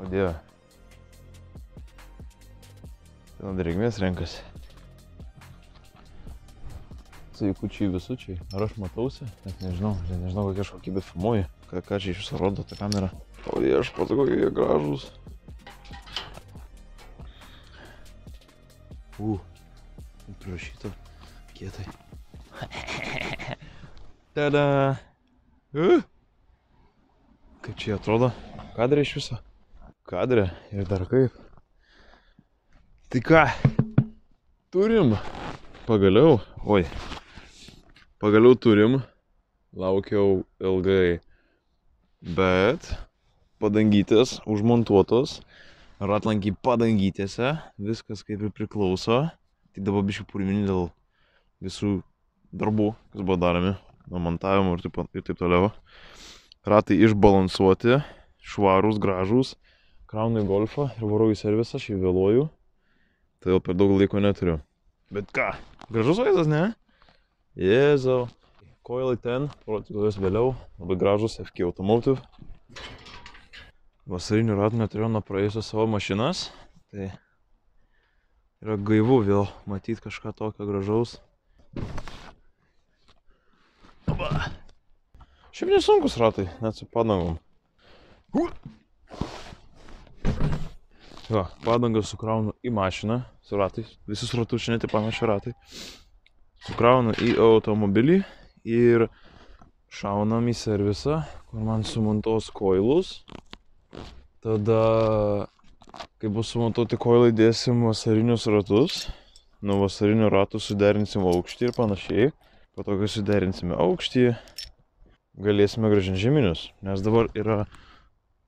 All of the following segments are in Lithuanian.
Dieve. Ten drėgmės renkasi. Sveikučiai visučiai. Ar aš matausi? Net nežinau kokia aš kokybė filmuoju. Ką čia iš viso rodo ta kamera. O viešpats, kokie jie gražūs. Prirašyta kietai. Tada. Kaip čia atrodo? Kadrė iš viso? Kadrė ir dar kaip. Tai ką? Turim. Pagaliau. Pagaliau turim. Laukiau ilgai. Bet padangytės užmontuotos. Ratlankiai padangytėse. Viskas kaip ir priklauso. Tik dabar biškių purmini dėl visų darbų, kas buvo daromi. Nuo montavimo ir taip toliau. Ratai išbalansuoti. Švarūs, gražūs. Kraunu į golfą ir varau į servisą. Aš jį vėluoju. Todėl per daug laiko neturiu. Bet ką? Gražus vaizdas, ne? Jėzau. Koilai ten, parodysiu vėliau. Labai gražus FK Automotive. Vasarinių ratų neturėjau nuo praėjusios savo mašinas. Tai yra gaivu vėl matyti kažką tokio gražaus. Oba. Šiaip nesunkus ratai, net su padangom. Va, padangas sukraunu į mašiną su ratais. Visus ratus šiandien tai panaši ratai. Sukraunu į automobilį ir šaunam į servisą, kur man sumontuos koilus. Tada, kai bus sumontuoti koilai, dėsim vasarinius ratus. Nuo vasarinių ratų suderinsim aukštį ir panašiai. Po to, kai suderinsime aukštį, galėsime grąžinti žieminius. Nes dabar yra,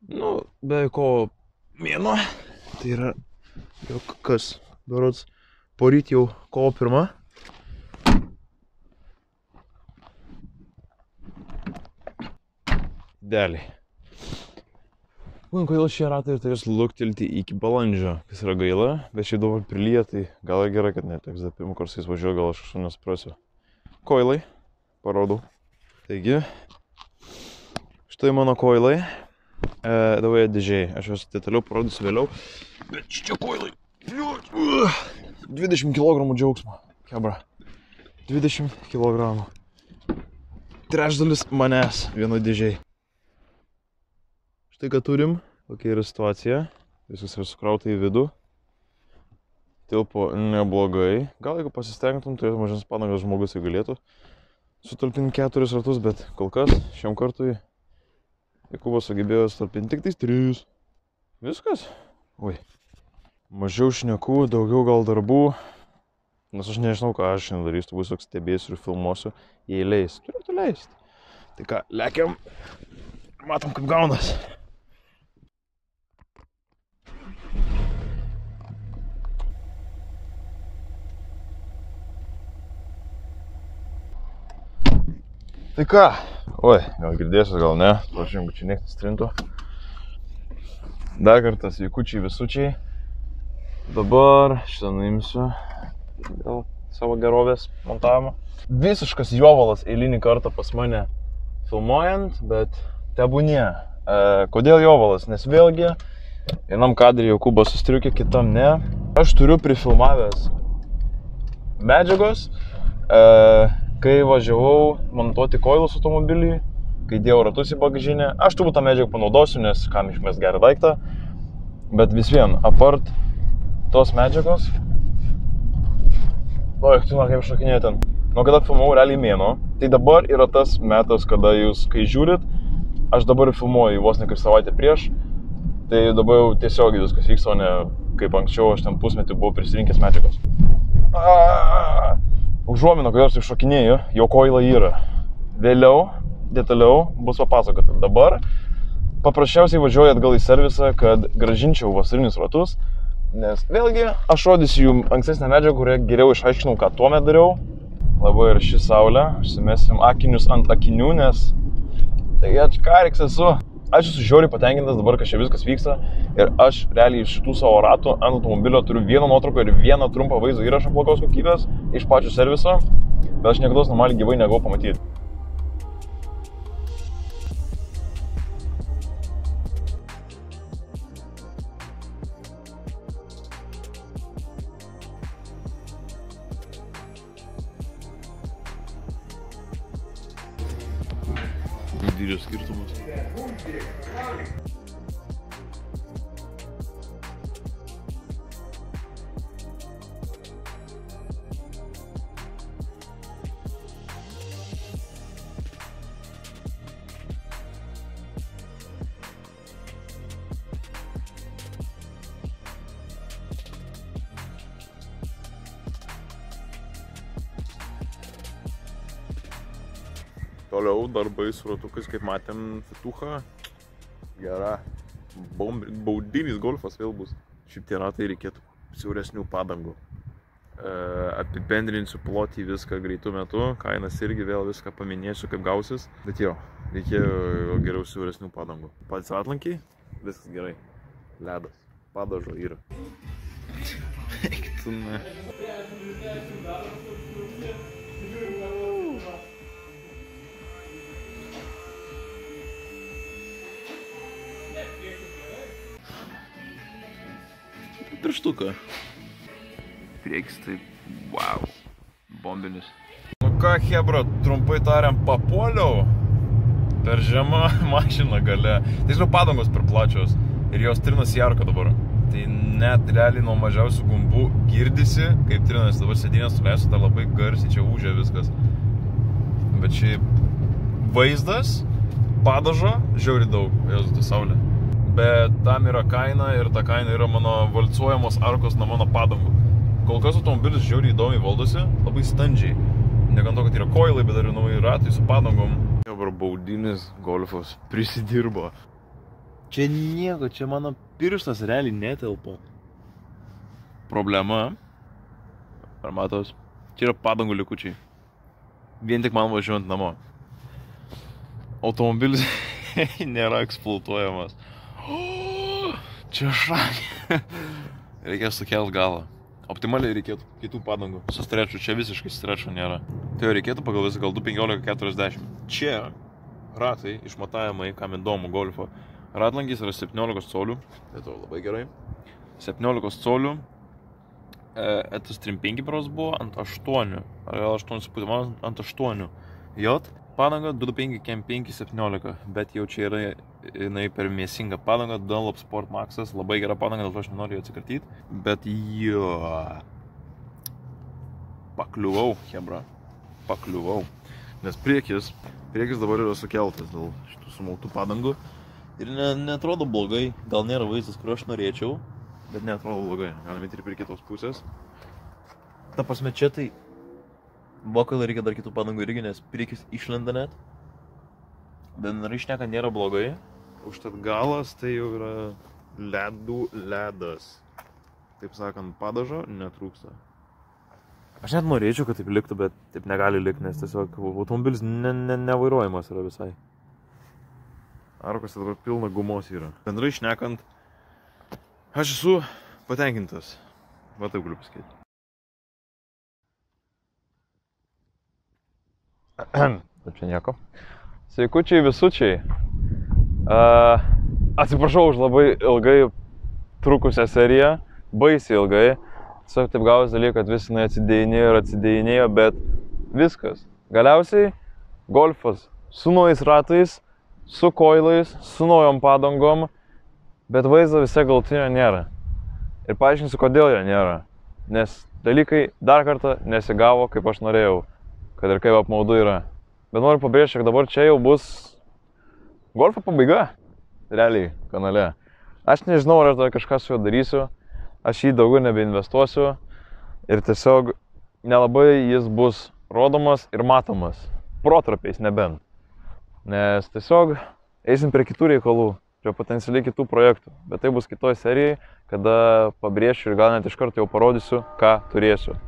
beveik kovo mėnuo. Tai yra, kas, berods, poryt jau kovo 1. Dėliai. Kodėl šie ratai ir turės luktelti iki balandžio, kas yra gaila, bet šiaip dabar prilyja, tai gal ir gerai, kad neteks dar pirmą kartą važiuoju, gal aš kažko nesuprasiu. Koilai, parodau. Taigi, štai mano koilai. Dabar jie dėžiai, aš juos detaliau parodysiu vėliau. Bet čia koilai. 20 kg džiaugsmo, kebra. 20 kg. Trečdalis manęs vieno dėžiai. Štai ką turim, kokia yra situacija. Viskas yra sukrauta į vidų. Tilpo neblogai. Gal jeigu pasistengtum, turėtų mažesnes padangas žmogus ir galėtų sutalpinti 4 ratus, bet kol kas šiam kartui Jakubas sugebėjo sutalpinti tik 3. Viskas? Mažiau šnekų, daugiau gal darbų. Nes aš nežinau, ką aš šiandien darysiu, būsiu toks stebėsiu ir filmuosiu, jei leis. Turėtų leisti. Tai ką, lekiam ir matom, kaip gaunas. Tai ką? Gal girdėsiu, gal ne. Prašym, kad čia niekas nestrintų. Dar kartą sveikučiai visučiai. Dabar šitą nuimsiu dėl savo gerovės montavimo. Visiškas jovalas eilinį kartą pas mane filmuojant, bet tebūnie. Kodėl jovalas? Nes vėlgi vienam kadrį Jokūbas sustriukė, kitam ne. Aš turiu prifilmavęs medžiagos, kai važiavau montuoti koilus automobilį, kai dėjau ratus į bagažinę. Aš turbūt tą medžiagą panaudosiu, nes kam išmės gerą daiktą. Bet vis vien, apart tos medžiagos, kaip šokinėja ten. Nuo kada filmavau realiai mėno, tai dabar yra tas metas, kada jūs, kai žiūrit, aš dabar filmuoju vos ne kaip savaitę prieš, tai dabar jau tiesiogiai viskas vyksta, o ne kaip anksčiau aš ten pusmetį buvau prisirinkęs medžiagos. Užuomino, kodėl aš šokinėju, jo koilai yra. Vėliau, detaliau bus papasakota. Dabar paprasčiausiai važiuoju atgal į servisą, kad grąžinčiau vasarinius ratus. Nes vėlgi aš rodysiu jums ankstesnę medžiagą, kurią geriau išaiškinau, ką tuomet dariau. Labai ir ši saulė, užsimesim akinius ant akinių, nes tai ką reiks esu. Aš esu žiauriai patenkintas dabar, kad čia viskas vyksta. Ir aš realiai iš šitų savo ratų ant automobilio turiu vieną nuotrauką ir vieną trumpą vaizdo įrašą blogos kokybės iš pačio serviso. Bet aš niekados normaliai gyvai negavau pamatyti. dydžio skirtumas. Toliau darbai su ratukais, kaip matėm, fitucha. Gera. Baudinis golfas vėl bus. Šiaip tie ratai reikėtų siauresnių padangų. Apibendrinsiu plotį viską greitų metu. Kainas irgi vėl viską paminėsiu, kaip gausis. Bet jo, reikėjo geriau siauresnių padangų. Patys ratlankiai, viskas gerai. Ledas. Padažo yra. Eik tu ne. Pirštuką. Priekis tai, wow, bombinis. Nu ką, chebra, trumpai tariam, papuoliau per žemą mašiną gale. Tai žinau, padangos per plačios ir jos trinasi į arką dabar. Tai net realiai nuo mažiausių gumbų girdisi, kaip trinasi. Dabar sėdynės suleisiu, dar labai garsiai čia ūžia viskas. Bet šiaip vaizdas, padažo, žiauri daug, jos tu saulė. Bet tam yra kaina ir ta kaina yra mano valcuojamos arkos nuo mano padangų. Kol kas automobilis žiauriai įdomiai valdosi, labai standžiai. Negant to, kad yra koilai, bet dar ir nauji ratai su padangom. Dabar baudinis golfas prisidirbo. Čia nieko, čia mano pirštas realiai netelpa. Problema, ar matos, čia yra padangų likučiai. Vien tik man važiuojant namo. Automobilis nėra eksploatuojamas. Čia šakė. Reikės sukelt galą. Optimaliai reikėtų kitų padangų. Su streču, čia visiškai strečo nėra. Tai jau reikėtų pagal visą gal 2.15-40. Čia ratai, išmatavimai, kam įdomu golfo. Ratlankis yra 17 colių. Tai to labai gerai. 17 colių. Etas 3.5 pros buvo ant 8. Ar gal 8,5, man ant 8. Jot. Padanga 2.5, Cam 5, 17. Bet jau čia yra jinai per mėsingą padangą. Dunlop Sport Maxas. Labai gera padanga, dėl to aš nenoriu jo atsikratyti. Bet jo. Pakliuvau, hebra. Pakliuvau. Nes priekis dabar yra sukeltas dėl šitų sumautų padangų. Ir neatrodo blogai. Gal nėra vaizdas, kurio aš norėčiau. Bet neatrodo blogai. Galime ir prie kitos pusės. Ta prasme, čia tai vokalai reikia dar kitų padangų irgi, nes priekis išlenda net. Bendrai šneka nėra blogai. Užtat galas tai jau yra ledų ledas. Taip sakant, padažo netrūksta. Aš net norėčiau, kad taip liktų, bet taip negali likti, nes tiesiog automobilis nevairuojamas yra visai. Arkose dabar pilna gumos yra. Bendrai šnekant, aš esu patenkintas. Va taip galiu pasakyti. Taip čia nieko. Sveikučiai visučiai. Atsiprašau už labai ilgai trukusią seriją. Baisiai ilgai. Tiesiog taip gavos dalykai, kad vis atsidėjinėjo, bet viskas. Galiausiai golfas su naujais ratais, su koilais, su naujom padangom, bet vaizdo visai galutinio nėra. Ir paaiškinsiu, kodėl jo nėra. Nes dalykai dar kartą nesigavo, kaip aš norėjau. Kad ir kaip apmaudu yra. Bet noriu pabrėžti, kad dabar čia jau bus golfo pabaiga, realiai, kanale. Aš nežinau, ar aš dar kažką su juo darysiu, aš jį daugiau nebeinvestuosiu ir tiesiog nelabai jis bus rodomas ir matomas. Protrapiais nebent. Nes tiesiog eisim prie kitų reikalų, prie potencialiai kitų projektų. Bet tai bus kitoj serijai, kada pabrėšiu ir gal net iš karto jau parodysiu, ką turėsiu.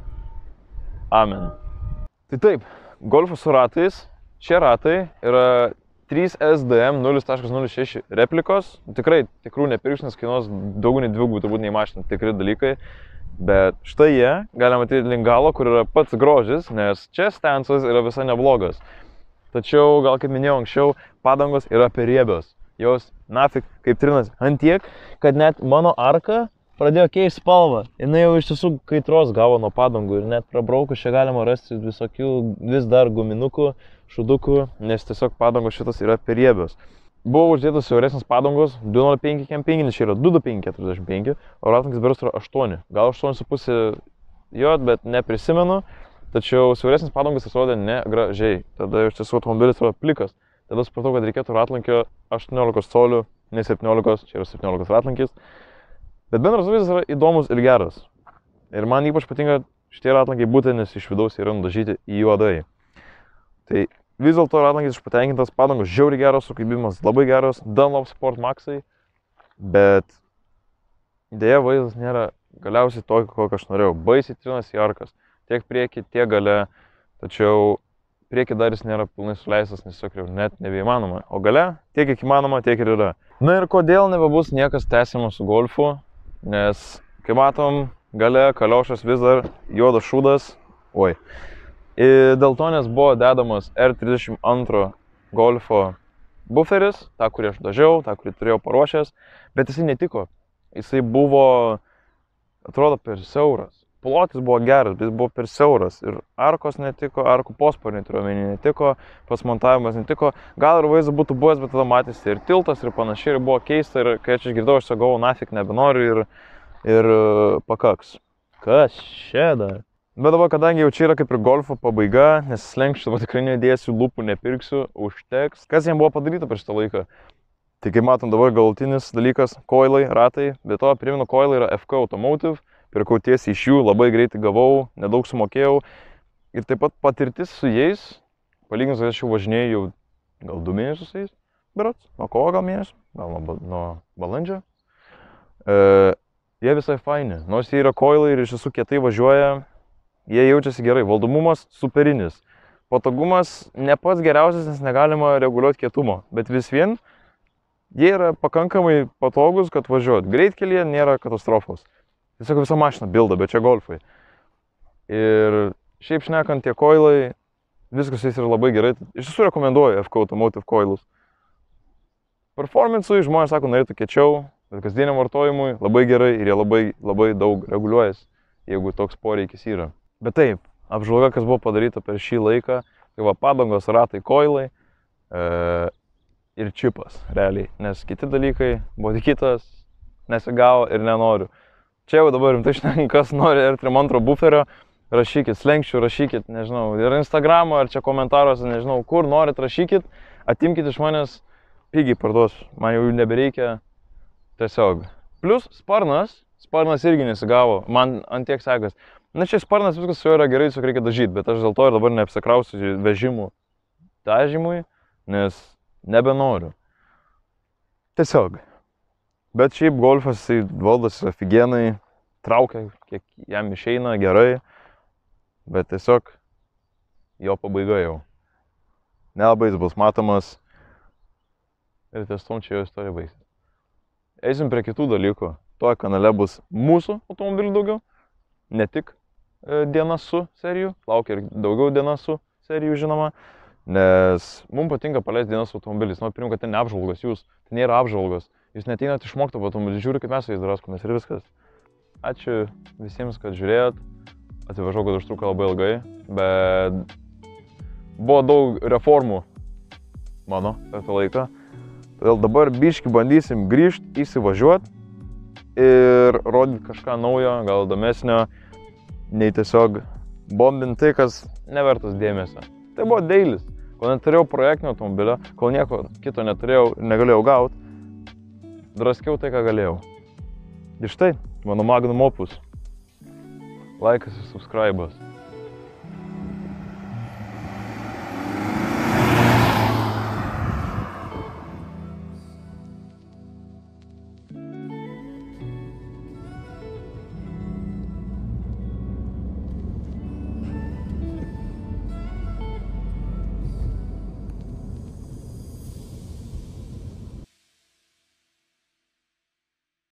Amen. Tai taip, golfas su ratais, šie ratai yra 3SDM 0.06 replikos, tikrai tikrų nepirksiu, nes kainuos daugiau nei dvigubai, turbūt nei mašina, tikri dalykai, bet štai jie, galima matyti link galo, kur yra pats grožis, nes čia stensas yra visai neblogas. Tačiau, gal kaip minėjau anksčiau, padangos yra per riebios, jos nafik kaip trinas ant tiek, kad net mano arka pradėjo keisti spalvą. Jis jau iš tiesų kaitros gavo nuo padangų ir net prabraukus čia galima rasti visokių vis dar guminukų, šudukų, nes tiesiog padangos šitas yra per riebios. Buvo uždėtos siauresnės padangos 205 kempingi, nes čia yra 225-45, o ratlankis berods yra 8. Gal 8,5 jo, bet neprisimenu. Tačiau siauresnis padangos atrodė negražiai. Tada iš tiesų automobilis yra plikas. Tada supratau, kad reikėtų ratlankio 18 colių, ne 17, čia yra 17 ratlankis. Bet bendras vaizdas yra įdomus ir geras. Ir man ypač patinka šitie ratlankiai būtent, nes iš vidaus yra nudažyti juodai. Tai vis dėlto ratlankis iš patenkintas, padangos žiauriai geros, sukaibimas labai geras, Dunlop Sport Maxai. Bet dėja vaizdas nėra galiausiai tokio, kokio aš norėjau. Baisiai trinasi arkas. Tiek prieki, tiek gale, tačiau prieki dar jis nėra pilnai suleistas, nes tiesiog jau net nebeįmanoma. O gale, tiek kiek įmanoma, tiek ir yra. Na ir kodėl nebebus niekas tęsiama su Golfu, nes, kai matom, gale kaliošas vis dar juodas šūdas. Oi. Ir dėl to, nes buvo dedamas R32 Golfo buferis, tą, kurį aš dažiau, tą, kurį turėjau paruošęs, bet jisai netiko. Jisai buvo, atrodo, per siauras. Plotis buvo geras, bet jis buvo per siauras ir arkos netiko, arkų posparniai turiuomenį netiko, pats montavimas netiko. Gal ir vaizdas būtų buvęs, bet tada matėsi ir tiltas ir panašiai, ir buvo keista, ir kai aš išgirdau, aš sakau, nafik nebenoriu ir pakaks. Kas čia dar? Bet dabar, kadangi jau čia yra kaip ir Golfo pabaiga, nes slenkščių tikrai nedėsiu, lūpų nepirksiu, užteks. Kas jiems buvo padaryta per šitą laiką? Tai kaip matom dabar galutinis dalykas, koilai, ratai, bet to primenu, koilai yra FK Automotive. Pirkau tiesiai iš jų, labai greitai gavau, nedaug sumokėjau. Ir taip pat patirtis su jais, palyginus, kad aš jau važinėjau jau gal 2 mėnesius su jais, berods, nuo kovo gal mėnesio, gal nuo balandžio. Jie visai faini, nors jie yra koilai ir iš visų kietai važiuoja, jie jaučiasi gerai, valdomumas superinis. Patogumas ne pats geriausias, nes negalima reguliuoti kietumo, bet vis vien jie yra pakankamai patogus, kad važiuot. Greitkelyje nėra katastrofos. Tiesiog visa mašina bilda, bet čia Golfai. Ir šiaip šnekant tie koilai, viskas jais yra labai gerai. Iš tiesų rekomenduoju FK Automotive koilus. Performance'ui žmonės sako, norėtų kiečiau, bet kasdieniam vartojimui labai gerai ir jie labai daug reguliuojas, jeigu toks poreikis yra. Bet taip, apžvalga, kas buvo padaryta per šį laiką, tai va padangos, ratai, koilai ir čipas, realiai. Nes kiti dalykai, buvo tik kitas, nesigavo ir nenoriu. Čia jau dabar rimtai šnekant, kas nori R32 buferio, rašykit slenkščių, rašykit, nežinau, ir Instagramo, ar čia komentaruose, nežinau, kur norit, rašykit, atimkit iš manęs, pigiai parduosiu, man jau nebereikia, tiesiog. Plus sparnas irgi nesigavo, man antiek sekas. Na čia sparnas viskas su juo yra gerai, tiesiog reikia dažyti, bet aš dėl to ir dabar neapsikrausiu vežimų dažymui, nes nebenoriu. Tiesiog. Bet šiaip Golfas jisai valdosi afigienai, traukia, kiek jam išeina gerai, bet tiesiog jo pabaiga jau. Nelabai jis bus matomas ir tiestom čia jo istorija baigsis. Eisim prie kitų dalykų. Toje kanale bus mūsų automobilių daugiau, ne tik diena su serijų, laukia ir daugiau diena su serijų žinoma, nes mums patinka paleisti dienas su automobiliais. Noriu primint, kad ten ne apžvalgos jūs, ten nėra apžvalgos. Jūs neteinat išmokti automobilį, žiūri, kaip mes su jais draskomės ir viskas. Ačiū visiems, kad žiūrėjot. Atsiprašau, kad užtruko labai ilgai, bet buvo daug reformų mano per tą laiką. Todėl dabar biškį bandysim grįžti, įsivažiuoti ir rodyti kažką naujo, gal įdomesnio, nei tiesiog bombinti tai, kas nevertas dėmesio. Tai buvo dailis, kol neturėjau projektinio automobilio, kol nieko kito neturėjau ir negalėjau gauti. Draskiau tai, ką galėjau. Ir štai, mano magnum opus. Laikas ir subscribas.